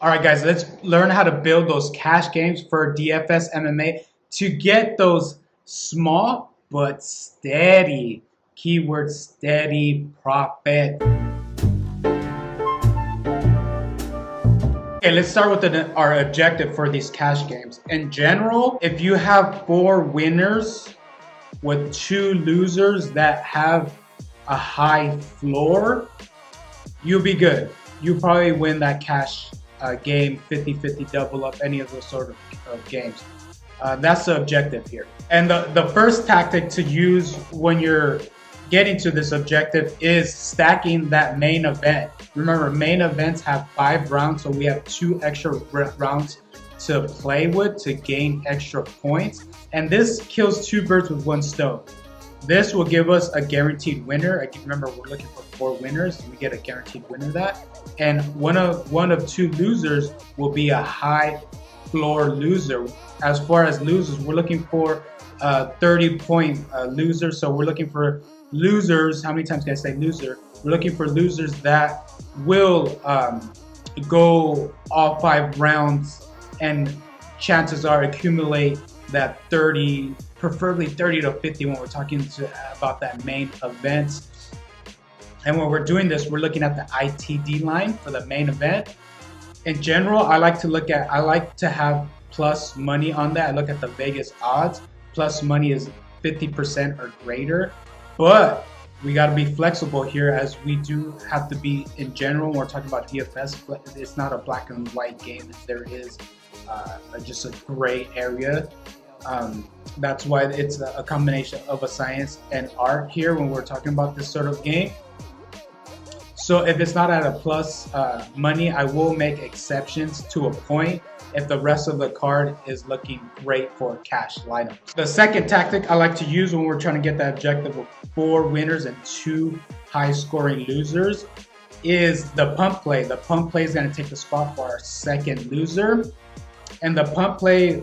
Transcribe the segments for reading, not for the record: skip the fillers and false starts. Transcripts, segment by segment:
All right, guys, let's learn how to build those cash games for DFS MMA to get those small but steady, keyword steady profit. Okay, let's start with our objective for these cash games. In general, if you have 4 winners with 2 losers that have a high floor, you'll be good. You probably win that cash game 50-50 double up, any of those sort of games. That's the objective here. And the first tactic to use when you're getting to this objective is stacking that main event. Remember, main events have 5 rounds, so we have 2 extra rounds to play with to gain extra points. And this kills 2 birds with 1 stone. This will give us a guaranteed winner. Remember, we're looking for 4 winners. We get a guaranteed winner that. And one of 2 losers will be a high floor loser. As far as losers, we're looking for 30-point losers. So we're looking for losers. How many times can I say loser? We're looking for losers that will go all 5 rounds, and chances are accumulate that 30, preferably 30 to 50 when we're talking about that main event. And when we're doing this, we're looking at the ITD line for the main event. In general, I like to have plus money on that. I look at the Vegas odds. Plus money is 50% or greater. But we got to be flexible here, as we do have to be, in general, when we're talking about DFS, it's not a black and white game. There is just a gray area. That's why it's a combination of a science and art here when we're talking about this sort of game. So if it's not at a plus money, I will make exceptions to a point if the rest of the card is looking great for cash lineup. The second tactic I like to use when we're trying to get that objective of 4 winners and 2 high scoring losers is the pump play. The pump play is going to take the spot for our second loser. And the pump play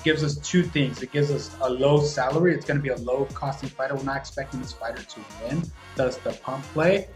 gives us 2 things. It gives us a low salary. It's going to be a low costing fighter. We're not expecting this fighter to win. That's the pump play.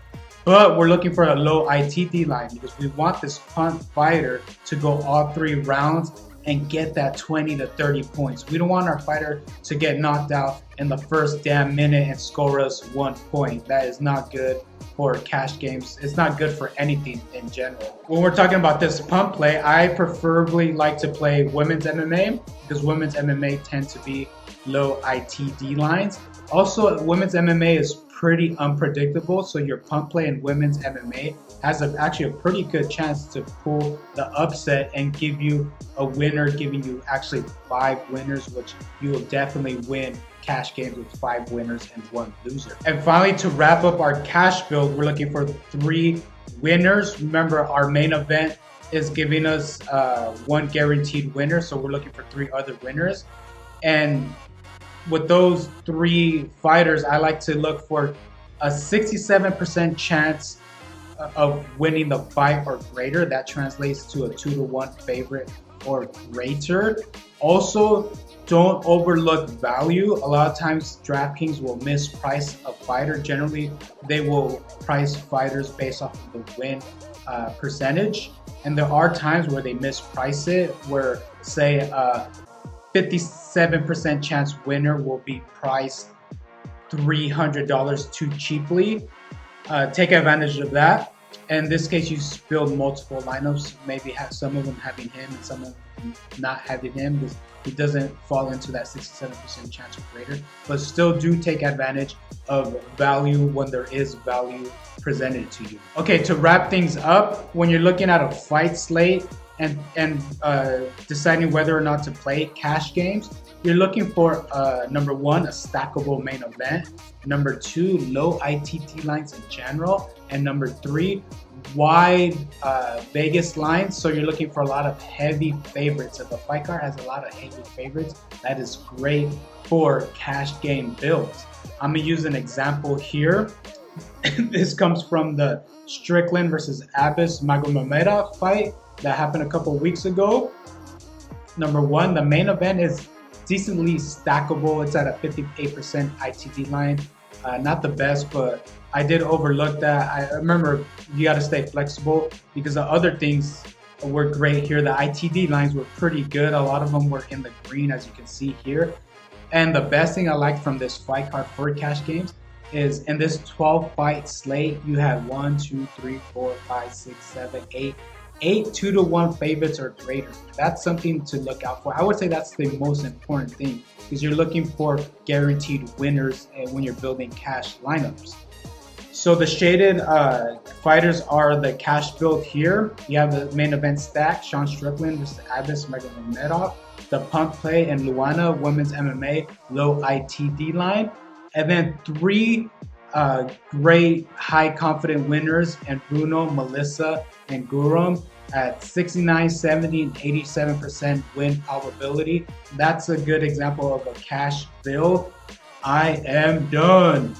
But we're looking for a low ITD line because we want this pump fighter to go all 3 rounds and get that 20 to 30 points. We don't want our fighter to get knocked out in the first damn minute and score us 1 point. That is not good for cash games. It's not good for anything in general. When we're talking about this pump play, I preferably like to play women's MMA because women's MMA tend to be low ITD lines. Also, women's MMA is pretty unpredictable, so your pump play in women's MMA has actually a pretty good chance to pull the upset and give you a winner, giving you actually 5 winners, which you will definitely win cash games with 5 winners and 1 loser. And finally, to wrap up our cash build, we're looking for 3 winners. Remember, our main event is giving us 1 guaranteed winner, so we're looking for 3 other winners. And with those 3 fighters, I like to look for a 67% chance of winning the fight or greater. That translates to a 2-to-1 favorite or greater. Also, don't overlook value. A lot of times Draftkings will misprice a fighter. Generally, they will price fighters based off of the win percentage. And there are times where they misprice it, where say 57% chance winner will be priced $300 too cheaply. Take advantage of that. In this case, you build multiple lineups, maybe have some of them having him and some of them not having him, because he doesn't fall into that 67% chance or greater. But still do take advantage of value when there is value presented to you. Okay, to wrap things up, when you're looking at a fight slate and deciding whether or not to play cash games, you're looking for number 1, a stackable main event, number 2, low ITT lines in general, and number 3, wide Vegas lines. So you're looking for a lot of heavy favorites. If a fight card has a lot of heavy favorites, that is great for cash game builds. I'm gonna use an example here. This comes from the Strickland versus Abbas Magomedov fight that happened a couple weeks ago. Number 1, the main event is decently stackable. It's at a 58% ITD line. Not the best, but I did overlook that. I remember you got to stay flexible because the other things were great here. The ITD lines were pretty good. A lot of them were in the green, as you can see here. And the best thing I liked from this fight card for cash games is in this 12 fight slate, you had 1, 2, 3, 4, 5, 6, 7, 8 2-to-1 favorites or greater. That's something to look out for. I would say that's the most important thing, because you're looking for guaranteed winners when you're building cash lineups. So the shaded fighters are the cash build here. You have the main event stack, Sean Strickland versus Abis Magomedov, the pump play, and Luana women's MMA low ITD line. And then 3 great high confident winners, and Bruno, Melissa, and Guram at 69, 70, and 87% win probability. That's a good example of a cash build. I am done.